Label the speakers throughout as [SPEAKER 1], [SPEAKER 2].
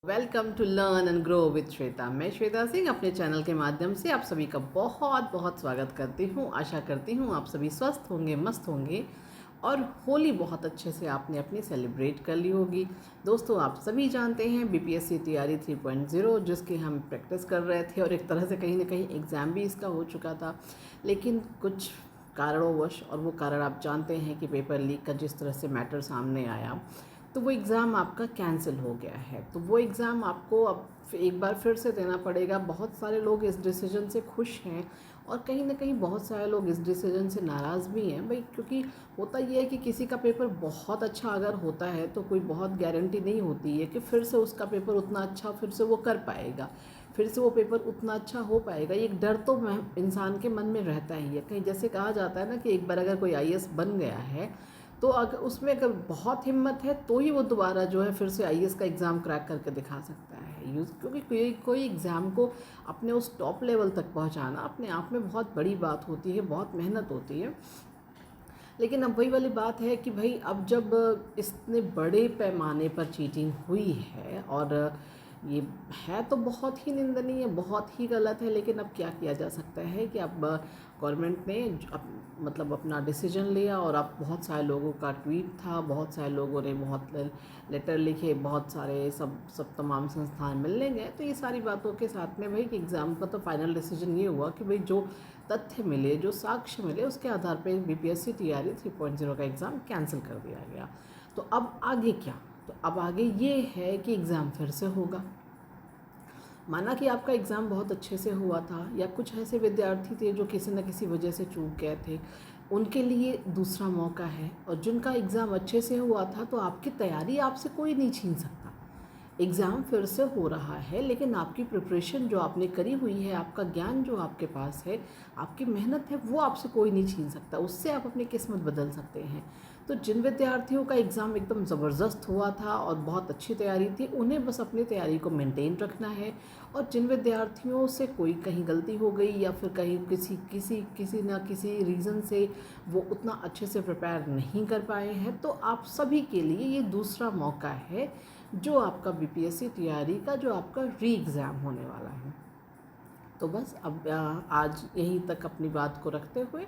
[SPEAKER 1] Welcome to learn and grow with Shweta. मैं श्वेता सिंह अपने channel के माध्यम से आप सभी का बहुत बहुत स्वागत करती हूँ। आशा करती हूँ आप सभी स्वस्थ होंगे, मस्त होंगे और होली बहुत अच्छे से आपने अपनी सेलिब्रेट कर ली होगी। दोस्तों, आप सभी जानते हैं बीपीएससी तैयारी 3.0 जिसकी हम प्रैक्टिस कर रहे थे और एक तरह से कहीं ना कहीं एग्ज़ाम भी इसका हो चुका था, लेकिन कुछ कारणोंवश, और वो कारण आप जानते हैं कि पेपर लीक का जिस तरह से मैटर सामने आया, तो वो एग्ज़ाम आपका कैंसिल हो गया है। तो वो एग्ज़ाम आपको अब एक बार फिर से देना पड़ेगा। बहुत सारे लोग इस डिसीजन से खुश हैं और कहीं ना कहीं बहुत सारे लोग इस डिसीजन से नाराज़ भी हैं भाई, क्योंकि होता ये है कि किसी का पेपर बहुत अच्छा अगर होता है तो कोई बहुत गारंटी नहीं होती है कि फिर से उसका पेपर उतना अच्छा फिर से वो कर पाएगा, फिर से वो पेपर उतना अच्छा हो पाएगा। एक डर तो इंसान के मन में रहता ही है। कहीं जैसे कहा जाता है ना कि एक बार अगर कोई आईएएस बन गया है तो अगर उसमें अगर बहुत हिम्मत है तो ही वो दोबारा जो है फिर से आईएएस का एग्ज़ाम क्रैक करके दिखा सकता है। क्योंकि कोई एग्ज़ाम को अपने उस टॉप लेवल तक पहुंचाना अपने आप में बहुत बड़ी बात होती है, बहुत मेहनत होती है। लेकिन अब वही वाली बात है कि भाई अब जब इतने बड़े पैमाने पर चीटिंग हुई है और ये है तो बहुत ही निंदनीय, बहुत ही गलत है, लेकिन अब क्या किया जा सकता है कि अब गवर्नमेंट ने मतलब अपना डिसीजन लिया और अब बहुत सारे लोगों का ट्वीट था, बहुत सारे लोगों ने बहुत लेटर लिखे, बहुत सारे सब तमाम संस्थान मिलने गए। तो ये सारी बातों के साथ में भाई कि एग्ज़ाम का तो फाइनल डिसीजन ये हुआ कि भाई जो तथ्य मिले, जो साक्ष्य मिले, उसके आधार पर बीपीएससी तैयारी 3.0 का एग्ज़ाम कैंसिल कर दिया गया। तो अब आगे क्या? तो अब आगे ये है कि एग्ज़ाम फिर से होगा। माना कि आपका एग्ज़ाम बहुत अच्छे से हुआ था या कुछ ऐसे विद्यार्थी थे जो किसी न किसी वजह से चूक गए थे, उनके लिए दूसरा मौका है। और जिनका एग्ज़ाम अच्छे से हुआ था तो आपकी तैयारी आपसे कोई नहीं छीन सकता। एग्ज़ाम फिर से हो रहा है, लेकिन आपकी प्रिपरेशन जो आपने करी हुई है, आपका ज्ञान जो आपके पास है, आपकी मेहनत है, वो आपसे कोई नहीं छीन सकता। उससे आप अपनी किस्मत बदल सकते हैं। तो जिन विद्यार्थियों का एग्ज़ाम एकदम ज़बरदस्त हुआ था और बहुत अच्छी तैयारी थी, उन्हें बस अपनी तैयारी को मेंटेन रखना है। और जिन विद्यार्थियों से कोई कहीं गलती हो गई या फिर कहीं किसी ना किसी रीज़न से वो उतना अच्छे से प्रिपेयर नहीं कर पाए हैं, तो आप सभी के लिए ये दूसरा मौका है जो आपका बीपीएससी तैयारी का जो आपका री एग्ज़ाम होने वाला है। तो बस अब आज यहीं तक अपनी बात को रखते हुए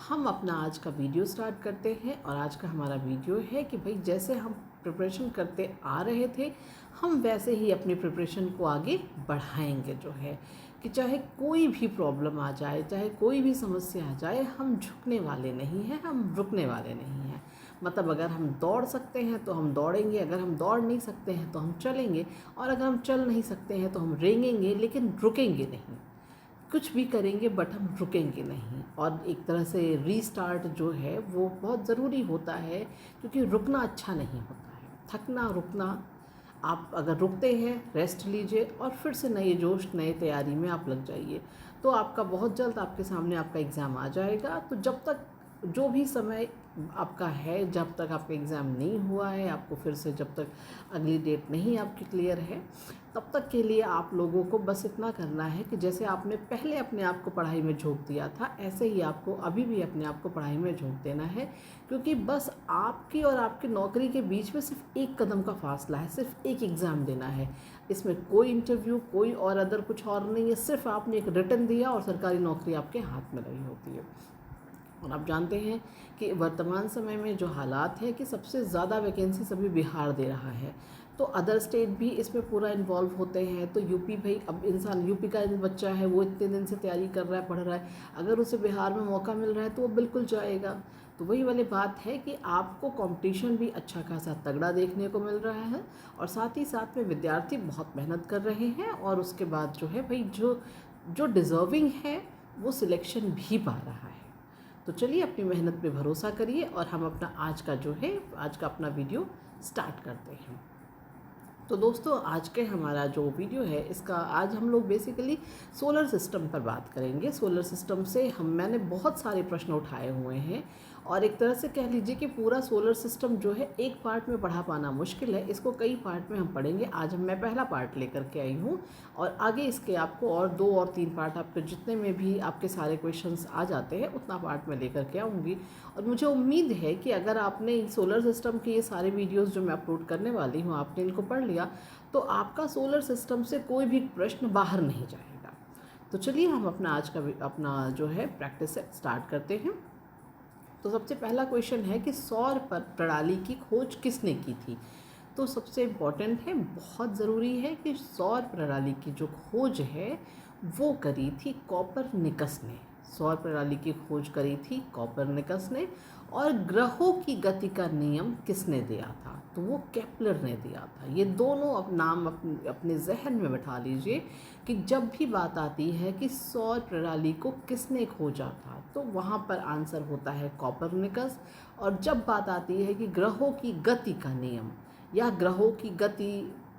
[SPEAKER 1] हम अपना आज का वीडियो स्टार्ट करते हैं। और आज का हमारा वीडियो है कि भाई जैसे हम प्रिपरेशन करते आ रहे थे, हम वैसे ही अपनी प्रिपरेशन को आगे बढ़ाएंगे। जो है कि चाहे कोई भी प्रॉब्लम आ जाए, चाहे कोई भी समस्या आ जाए, हम झुकने वाले नहीं हैं, हम रुकने वाले नहीं हैं। मतलब अगर हम दौड़ सकते हैं तो हम दौड़ेंगे, अगर हम दौड़ नहीं सकते हैं तो हम चलेंगे, और अगर हम चल नहीं सकते हैं तो हम रेंगेंगे, लेकिन रुकेंगे नहीं। कुछ भी करेंगे बट हम रुकेंगे नहीं। और एक तरह से रीस्टार्ट जो है वो बहुत ज़रूरी होता है, क्योंकि रुकना अच्छा नहीं होता है। थकना, रुकना, आप अगर रुकते हैं रेस्ट लीजिए और फिर से नए जोश, नए तैयारी में आप लग जाइए, तो आपका बहुत जल्द आपके सामने आपका एग्ज़ाम आ जाएगा। तो जब तक जो भी समय आपका है, जब तक आपका एग्ज़ाम नहीं हुआ है, आपको फिर से जब तक अगली डेट नहीं आपकी क्लियर है, तब तक के लिए आप लोगों को बस इतना करना है कि जैसे आपने पहले अपने आप को पढ़ाई में झोंक दिया था, ऐसे ही आपको अभी भी अपने आप को पढ़ाई में झोंक देना है। क्योंकि बस आपकी और आपकी नौकरी के बीच में सिर्फ एक कदम का फासला है, सिर्फ एक एग्ज़ाम देना है। इसमें कोई इंटरव्यू, कोई और अदर कुछ और नहीं है। सिर्फ आपने एक रिटन दिया और सरकारी नौकरी आपके हाथ में रही होती है। और आप जानते हैं कि वर्तमान समय में जो हालात है कि सबसे ज़्यादा वैकेंसीज अभी बिहार दे रहा है, तो अदर स्टेट भी इसमें पूरा इन्वॉल्व होते हैं। तो यूपी, भाई अब इंसान यूपी का बच्चा है, वो इतने दिन से तैयारी कर रहा है, पढ़ रहा है, अगर उसे बिहार में मौका मिल रहा है तो वो बिल्कुल जाएगा। तो वही वाली बात है कि आपको कंपटीशन भी अच्छा खासा तगड़ा देखने को मिल रहा है, और साथ ही साथ में विद्यार्थी बहुत मेहनत कर रहे हैं, और उसके बाद जो है भाई जो जो डिज़र्विंग है वो सिलेक्शन भी पा रहा है। तो चलिए अपनी मेहनत पे भरोसा करिए और हम अपना आज का अपना वीडियो स्टार्ट करते हैं। तो दोस्तों, आज के हमारा जो वीडियो है, इसका आज हम लोग बेसिकली सोलर सिस्टम पर बात करेंगे। सोलर सिस्टम से मैंने बहुत सारे प्रश्न उठाए हुए हैं और एक तरह से कह लीजिए कि पूरा सोलर सिस्टम जो है एक पार्ट में पढ़ा पाना मुश्किल है, इसको कई पार्ट में हम पढ़ेंगे। आज मैं पहला पार्ट लेकर के आई हूँ और आगे इसके आपको और 2 और 3 पार्ट आपके जितने में भी आपके सारे क्वेश्चंस आ जाते हैं उतना पार्ट मैं लेकर के आऊँगी। और मुझे उम्मीद है कि अगर आपने सोलर सिस्टम के ये सारे वीडियोज़ जो मैं अपलोड करने वाली हूँ आपने इनको पढ़ लिया तो आपका सोलर सिस्टम से कोई भी प्रश्न बाहर नहीं जाएगा। तो चलिए हम अपना जो है प्रैक्टिस से स्टार्ट करते हैं। तो सबसे पहला क्वेश्चन है कि सौर प्रणाली की खोज किसने की थी। तो सबसे इम्पॉर्टेंट है, बहुत ज़रूरी है कि सौर प्रणाली की जो खोज है वो करी थी कोपरनिकस ने। सौर प्रणाली की खोज करी थी कोपरनिकस ने। और ग्रहों की गति का नियम किसने दिया था, तो वो केपलर ने दिया था। ये दोनों नाम अपने जहन में बैठा लीजिए कि जब भी बात आती है कि सौर प्रणाली को किसने खोजा था तो वहाँ पर आंसर होता है कोपरनिकस। और जब बात आती है कि ग्रहों की गति का नियम या ग्रहों की गति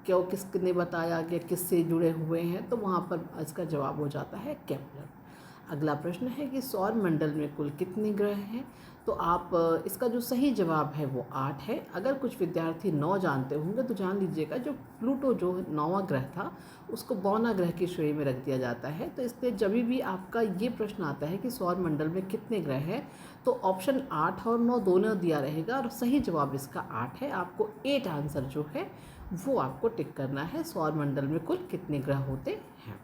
[SPEAKER 1] क्यों किसने बताया कि किससे जुड़े हुए हैं तो वहाँ पर इसका जवाब हो जाता है केपलर। अगला प्रश्न है कि सौर मंडल में कुल कितने ग्रह हैं। तो आप इसका जो सही जवाब है वो 8 है। अगर कुछ विद्यार्थी 9 जानते होंगे तो जान लीजिएगा जो प्लूटो जो 9वां ग्रह था उसको बौना ग्रह की श्रेणी में रख दिया जाता है। तो इसलिए जब भी आपका ये प्रश्न आता है कि सौर मंडल में कितने ग्रह हैं तो ऑप्शन 8 और 9 दोनों दिया रहेगा और सही जवाब इसका 8 है। आपको 8 आंसर जो है वो आपको टिक करना है, सौर मंडल में कुल कितने ग्रह होते हैं।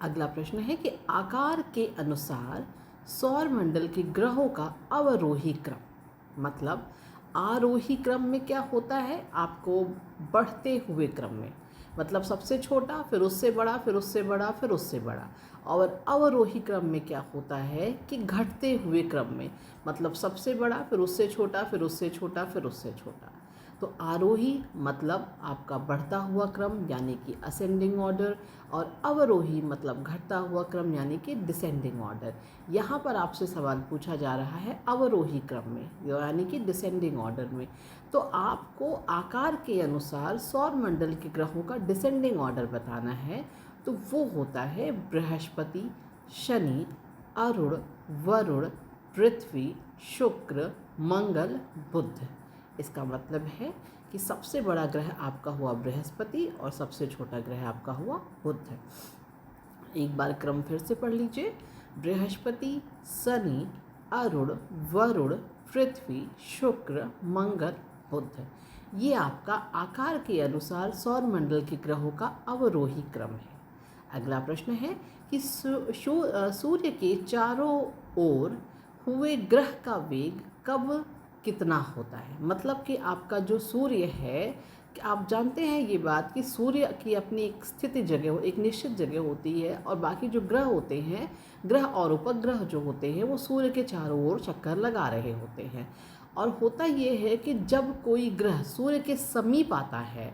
[SPEAKER 1] अगला प्रश्न है कि आकार के अनुसार सौर मंडल के ग्रहों का अवरोही क्रम, मतलब आरोही क्रम में क्या होता है, आपको बढ़ते हुए क्रम में, मतलब सबसे छोटा फिर उससे बड़ा फिर उससे बड़ा फिर उससे बड़ा। और अवरोही क्रम में क्या होता है कि घटते हुए क्रम में, मतलब सबसे बड़ा फिर उससे छोटा फिर उससे छोटा फिर उससे छोटा। तो आरोही मतलब आपका बढ़ता हुआ क्रम यानी कि असेंडिंग ऑर्डर, और अवरोही मतलब घटता हुआ क्रम यानी कि डिसेंडिंग ऑर्डर। यहाँ पर आपसे सवाल पूछा जा रहा है अवरोही क्रम में यानी कि डिसेंडिंग ऑर्डर में। तो आपको आकार के अनुसार सौर मंडल के ग्रहों का डिसेंडिंग ऑर्डर बताना है। तो वो होता है बृहस्पति, शनि, अरुण, वरुण, पृथ्वी, शुक्र, मंगल, बुध। इसका मतलब है कि सबसे बड़ा ग्रह आपका हुआ बृहस्पति और सबसे छोटा ग्रह आपका हुआ बुध। एक बार क्रम फिर से पढ़ लीजिए, बृहस्पति, शनि, अरुण, वरुण, पृथ्वी, शुक्र, मंगल, बुध। ये आपका आकार के अनुसार सौर मंडल के ग्रहों का अवरोही क्रम है। अगला प्रश्न है कि सूर्य के चारों ओर हुए ग्रह का वेग कब कितना होता है। मतलब कि आपका जो सूर्य है, कि आप जानते हैं ये बात कि सूर्य की अपनी एक स्थिति जगह, एक निश्चित जगह होती है और बाकी जो ग्रह होते हैं, ग्रह और उपग्रह जो होते हैं वो सूर्य के चारों ओर चक्कर लगा रहे होते हैं। और होता ये है कि जब कोई ग्रह सूर्य के समीप आता है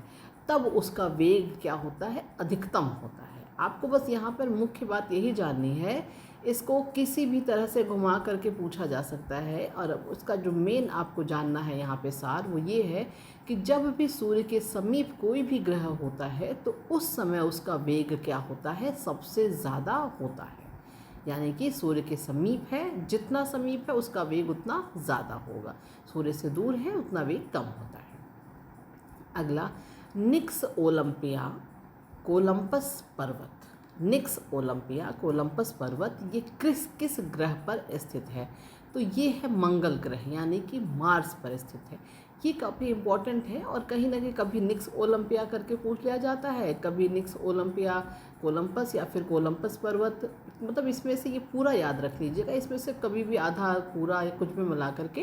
[SPEAKER 1] तब उसका वेग क्या होता है, अधिकतम होता है। आपको बस यहाँ पर मुख्य बात यही जाननी है, इसको किसी भी तरह से घुमा करके पूछा जा सकता है। और उसका जो मेन आपको जानना है यहाँ पे सार वो ये है कि जब भी सूर्य के समीप कोई भी ग्रह होता है तो उस समय उसका वेग क्या होता है, सबसे ज़्यादा होता है। यानी कि सूर्य के समीप है, जितना समीप है उसका वेग उतना ज़्यादा होगा, सूर्य से दूर है उतना वेग कम होता है। अगला, निक्स ओलंपिया कोलंबस पर्वत। निक्स ओलंपिया कोलंबस पर्वत ये किस ग्रह पर स्थित है। तो ये है मंगल ग्रह यानी कि मार्स पर स्थित है। ये काफ़ी इम्पॉर्टेंट है और कहीं ना कहीं कभी निक्स ओलंपिया करके पूछ लिया जाता है, कभी निक्स ओलंपिया कोलंबस या फिर कोलंबस पर्वत। मतलब इसमें से ये पूरा याद रख लीजिएगा, इसमें से कभी भी आधा पूरा या कुछ भी मिला करके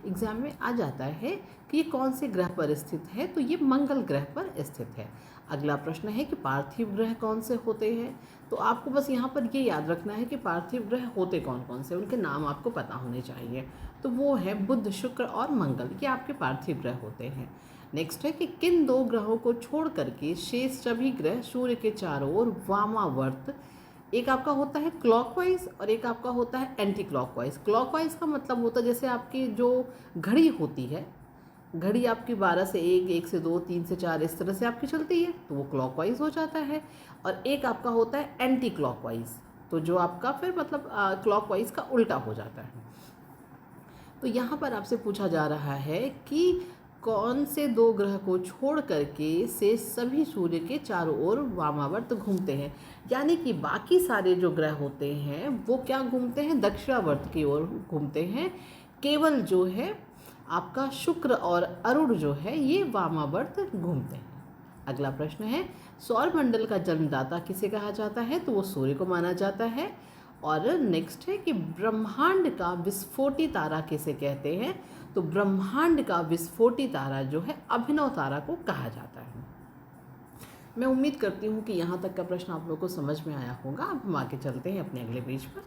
[SPEAKER 1] एग्ज़ाम में आ जाता है कि ये कौन से ग्रह पर स्थित है। तो ये मंगल ग्रह पर स्थित है। अगला प्रश्न है कि पार्थिव ग्रह कौन से होते हैं। तो आपको बस यहाँ पर ये याद रखना है कि पार्थिव ग्रह होते कौन कौन से, उनके नाम आपको पता होने चाहिए। तो वो है बुध, शुक्र और मंगल, ये आपके पार्थिव ग्रह होते हैं। नेक्स्ट है कि किन 2 ग्रहों को छोड़ करके शेष सभी ग्रह सूर्य के चारों ओर वामावर्त, एक आपका होता है क्लॉकवाइज और एक आपका होता है एंटी क्लॉकवाइज। क्लॉकवाइज का मतलब होता है जैसे आपकी जो घड़ी होती है, घड़ी आपकी 12 से 1, 1 से 2, 3 से 4 इस तरह से आपकी चलती है तो वो क्लॉकवाइज हो जाता है। और एक आपका होता है एंटी क्लॉकवाइज, तो जो आपका फिर मतलब क्लॉकवाइज का उल्टा हो जाता है। तो यहाँ पर आपसे पूछा जा रहा है कि कौन से दो ग्रह को छोड़ करके से सभी सूर्य के चारों ओर वामावर्त घूमते हैं। यानी कि बाकी सारे जो ग्रह होते हैं वो क्या घूमते हैं, दक्षिणावर्त की ओर घूमते हैं। केवल जो है आपका शुक्र और अरुण जो है ये वामावर्त घूमते हैं। अगला प्रश्न है, सौर मंडल का जन्मदाता किसे कहा जाता है, तो वो सूर्य को माना जाता है। और नेक्स्ट है कि ब्रह्मांड का विस्फोटी तारा किसे कहते हैं, तो ब्रह्मांड का विस्फोटी तारा जो है अभिनव तारा को कहा जाता है। मैं उम्मीद करती हूँ कि यहाँ तक का प्रश्न आप लोगों को समझ में आया होगा। अब हम आगे चलते हैं अपने अगले पेज पर।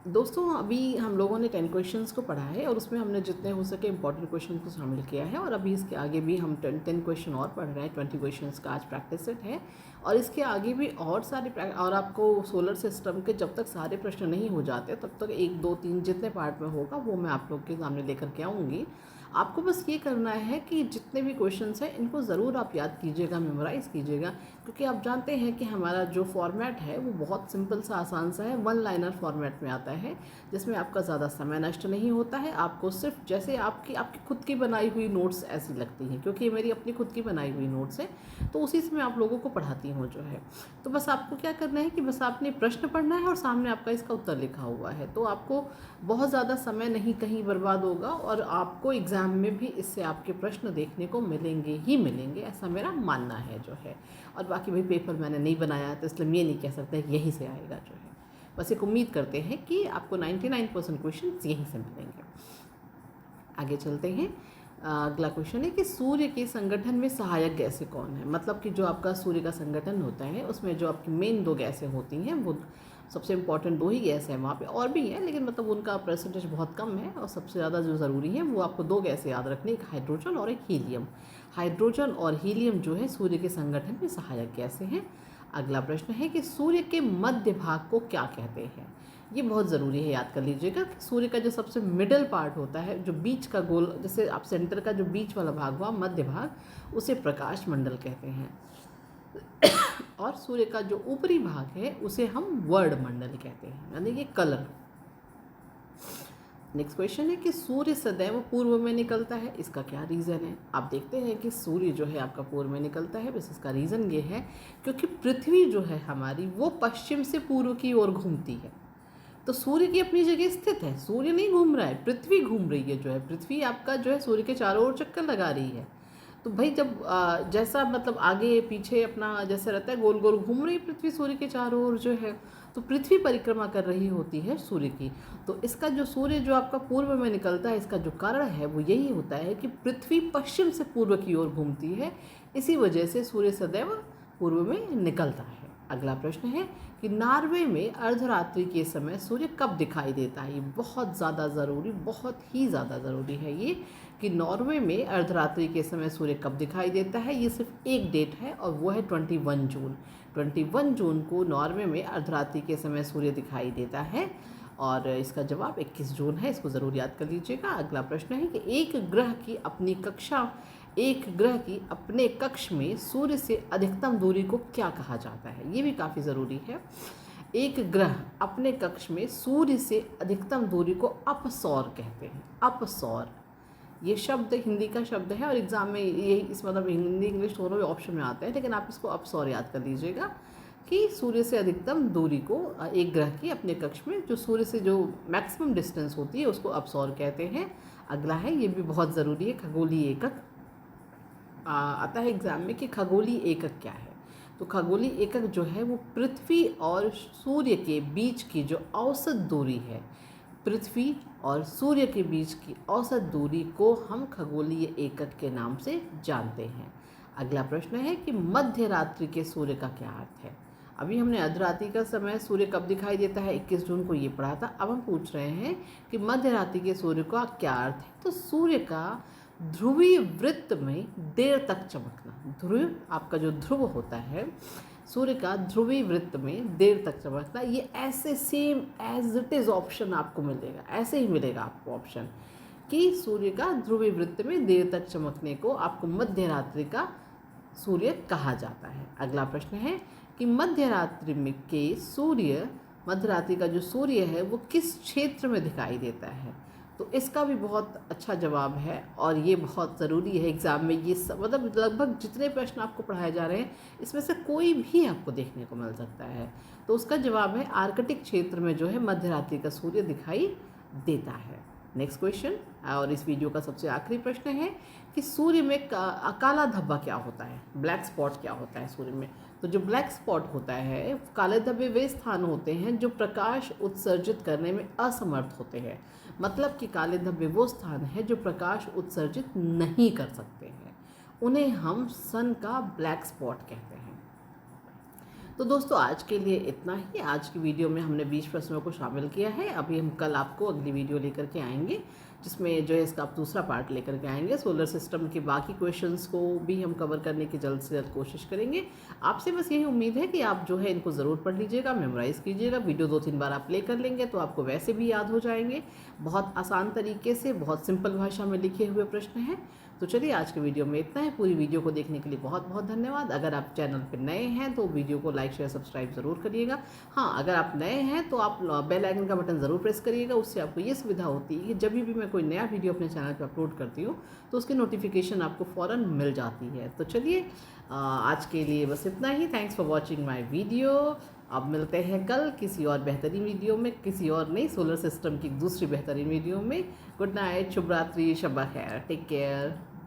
[SPEAKER 1] दोस्तों अभी हम लोगों ने 10 क्वेश्चंस को पढ़ा है और उसमें हमने जितने हो सके इम्पॉर्टेंट क्वेश्चन को शामिल किया है। और अभी इसके आगे भी हम 10 क्वेश्चन और पढ़ रहे हैं। 20 क्वेश्चंस का आज प्रैक्टिस सेट है और इसके आगे भी और सारे और आपको सोलर सिस्टम के जब तक सारे प्रश्न नहीं हो जाते तब तक 1, 2, 3 जितने पार्ट में होगा वो मैं आप लोग के सामने लेकर के आऊँगी। आपको बस ये करना है कि जितने भी क्वेश्चंस हैं इनको ज़रूर आप याद कीजिएगा, मेमोराइज़ कीजिएगा, क्योंकि आप जानते हैं कि हमारा जो फॉर्मेट है वो बहुत सिंपल सा, आसान सा है। 1 लाइनर फॉर्मेट में आता है जिसमें आपका ज़्यादा समय नष्ट नहीं होता है। आपको सिर्फ जैसे आपकी खुद की बनाई हुई नोट्स ऐसी लगती हैं, क्योंकि ये मेरी अपनी खुद की बनाई हुई नोट्स है तो उसी से मैं आप लोगों को पढ़ाती हूँ जो है। तो बस आपको क्या करना है कि बस आपने प्रश्न पढ़ना है और सामने आपका इसका उत्तर लिखा हुआ है, तो आपको बहुत ज़्यादा समय नहीं कहीं बर्बाद होगा और आपको एग्ज़ाम में भी इससे आपके प्रश्न देखने को मिलेंगे ही मिलेंगे, ऐसा मेरा मानना है जो है। और बाकी भाई पेपर मैंने नहीं बनाया तो इसलिए ये नहीं कह सकते कि यहीं से आएगा जो है। बस एक उम्मीद करते हैं कि आपको 99% क्वेश्चन यहीं से मिलेंगे। आगे चलते हैं। अगला क्वेश्चन है कि सूर्य के संगठन में सहायक गैसें कौन है। मतलब कि जो आपका सूर्य का संगठन होता है उसमें जो आपकी मेन 2 गैसें होती हैं वो सबसे इम्पॉर्टेंट 2 ही गैस हैं। वहाँ पे और भी हैं लेकिन मतलब उनका परसेंटेज बहुत कम है और सबसे ज़्यादा जो ज़रूरी है वो आपको 2 गैसें याद रखनी, एक हाइड्रोजन और एक हीलियम। हाइड्रोजन और हीलियम जो है सूर्य के संगठन में सहायक गैसें हैं। अगला प्रश्न है कि सूर्य के मध्य भाग को क्या कहते हैं। ये बहुत ज़रूरी है, याद कर लीजिएगा कि सूर्य का जो सबसे मिडल पार्ट होता है, जो बीच का गोल, जैसे आप सेंटर का जो बीच वाला भाग हुआ मध्य भाग, उसे प्रकाश मंडल कहते हैं। और सूर्य का जो ऊपरी भाग है उसे हम वर्ण मंडल कहते हैं, यानी कि कलर। नेक्स्ट क्वेश्चन है कि सूर्य सदैव पूर्व में निकलता है, इसका क्या रीज़न है। आप देखते हैं कि सूर्य जो है आपका पूर्व में निकलता है, बस इसका रीज़न ये है क्योंकि पृथ्वी जो है हमारी वो पश्चिम से पूर्व की ओर घूमती है। तो सूर्य की अपनी जगह स्थित है, सूर्य नहीं घूम रहा है, पृथ्वी घूम रही है जो है। पृथ्वी आपका जो है सूर्य के चारों ओर चक्कर लगा रही है। तो भाई जब जैसा मतलब आगे पीछे अपना जैसे रहता है, गोल गोल घूम रही पृथ्वी सूर्य के चारों ओर जो है, तो पृथ्वी परिक्रमा कर रही होती है सूर्य की। तो इसका जो सूर्य जो आपका पूर्व में निकलता है, इसका जो कारण है वो यही होता है कि पृथ्वी पश्चिम से पूर्व की ओर घूमती है, इसी वजह से सूर्य सदैव पूर्व में निकलता है। अगला प्रश्न है कि नॉर्वे में अर्धरात्रि के समय सूर्य कब दिखाई देता है। ये बहुत ज़्यादा ज़रूरी, बहुत ही ज़्यादा ज़रूरी है ये कि नॉर्वे में अर्धरात्रि के समय सूर्य कब दिखाई देता है। ये सिर्फ एक डेट है और वो है 21 जून। 21 जून को नॉर्वे में अर्धरात्रि के समय सूर्य दिखाई देता है और इसका जवाब 21 जून है, इसको ज़रूर याद कर लीजिएगा। अगला प्रश्न है कि एक ग्रह की अपने कक्ष में सूर्य से अधिकतम दूरी को क्या कहा जाता है। ये भी काफ़ी ज़रूरी है। एक ग्रह अपने कक्ष में सूर्य से अधिकतम दूरी को अपसौर कहते हैं। अपसौर ये शब्द हिंदी का शब्द है और एग्ज़ाम में ये इस मतलब हिंदी इंग्लिश दोनों भी ऑप्शन में आते हैं, लेकिन आप इसको अपसौर याद कर लीजिएगा कि सूर्य से अधिकतम दूरी को एक ग्रह की अपने कक्ष में जो सूर्य से जो मैक्सिमम डिस्टेंस होती है उसको अपसौर कहते हैं। अगला है, ये भी बहुत ज़रूरी है, खगोलीय एकक। आता है एग्ज़ाम में कि खगोलीय एकक क्या है। तो खगोलीय एकक जो है वो पृथ्वी और सूर्य के बीच की जो औसत दूरी है, पृथ्वी और सूर्य के बीच की औसत दूरी को हम खगोलीय एकक के नाम से जानते हैं। अगला प्रश्न है कि मध्य रात्रि के सूर्य का क्या अर्थ है। अभी हमने अर्धरात्रि का समय सूर्य कब दिखाई देता है, 21 जून को ये पढ़ा था। अब हम पूछ रहे हैं कि मध्य रात्रि के सूर्य का क्या अर्थ है। तो सूर्य का ध्रुवीय वृत्त में देर तक चमकना, ध्रुव आपका जो ध्रुव होता है सूर्य का ध्रुवीय वृत्त में देर तक चमकना, ये ऐसे same as it is option आपको मिलेगा, ऐसे ही मिलेगा आपको ऑप्शन कि सूर्य का ध्रुवीय वृत्त में देर तक चमकने को आपको मध्य रात्रि का सूर्य कहा जाता है। अगला प्रश्न है कि मध्य रात्रि में के सूर्य मध्य रात्रि का जो सूर्य है वो किस क्षेत्र में दिखाई देता है? तो इसका भी बहुत अच्छा जवाब है और ये बहुत ज़रूरी है एग्ज़ाम में। ये सब मतलब लगभग जितने प्रश्न आपको पढ़ाए जा रहे हैं इसमें से कोई भी आपको देखने को मिल सकता है। तो उसका जवाब है आर्कटिक क्षेत्र में जो है मध्य रात्रि का सूर्य दिखाई देता है। नेक्स्ट क्वेश्चन और इस वीडियो का सबसे आखिरी प्रश्न है कि सूर्य में काला धब्बा क्या होता है? ब्लैक स्पॉट क्या होता है सूर्य में? तो जो ब्लैक स्पॉट होता है, काले धब्बे वे स्थान होते हैं जो प्रकाश उत्सर्जित करने में असमर्थ होते हैं। मतलब कि काले धब्बे वो स्थान है जो प्रकाश उत्सर्जित नहीं कर सकते हैं, उन्हें हम सन का ब्लैक स्पॉट कहते हैं। तो दोस्तों आज के लिए इतना ही। आज की वीडियो में हमने 20 प्रश्नों को शामिल किया है। अभी हम कल आपको अगली वीडियो लेकर के आएंगे जिसमें जो है इसका आप दूसरा पार्ट लेकर के आएंगे। सोलर सिस्टम के बाकी क्वेश्चंस को भी हम कवर करने की जल्द से जल्द कोशिश करेंगे। आपसे बस यही उम्मीद है कि आप जो है इनको ज़रूर पढ़ लीजिएगा, मेमोराइज़ कीजिएगा। वीडियो 2-3 बार आप प्ले कर लेंगे तो आपको वैसे भी याद हो जाएंगे। बहुत आसान तरीके से, बहुत सिंपल भाषा में लिखे हुए प्रश्न हैं। तो चलिए आज के वीडियो में इतना है। पूरी वीडियो को देखने के लिए बहुत बहुत धन्यवाद। अगर आप चैनल पर नए हैं तो वीडियो को लाइक शेयर सब्सक्राइब ज़रूर करिएगा। हाँ, अगर आप नए हैं तो आप बेल आइकन का बटन ज़रूर प्रेस करिएगा। उससे आपको ये सुविधा होती है कि जब भी मैं कोई नया वीडियो अपने चैनल पर अपलोड करती हूँ तो उसकी नोटिफिकेशन आपको फ़ौरन मिल जाती है। तो चलिए आज के लिए बस इतना ही। Thanks for watching my video. अब मिलते हैं कल किसी और बेहतरीन वीडियो में, किसी और नई सोलर सिस्टम की दूसरी बेहतरीन वीडियो में। गुड नाइट, शुभ रात्रि, शब खैर, टेक केयर।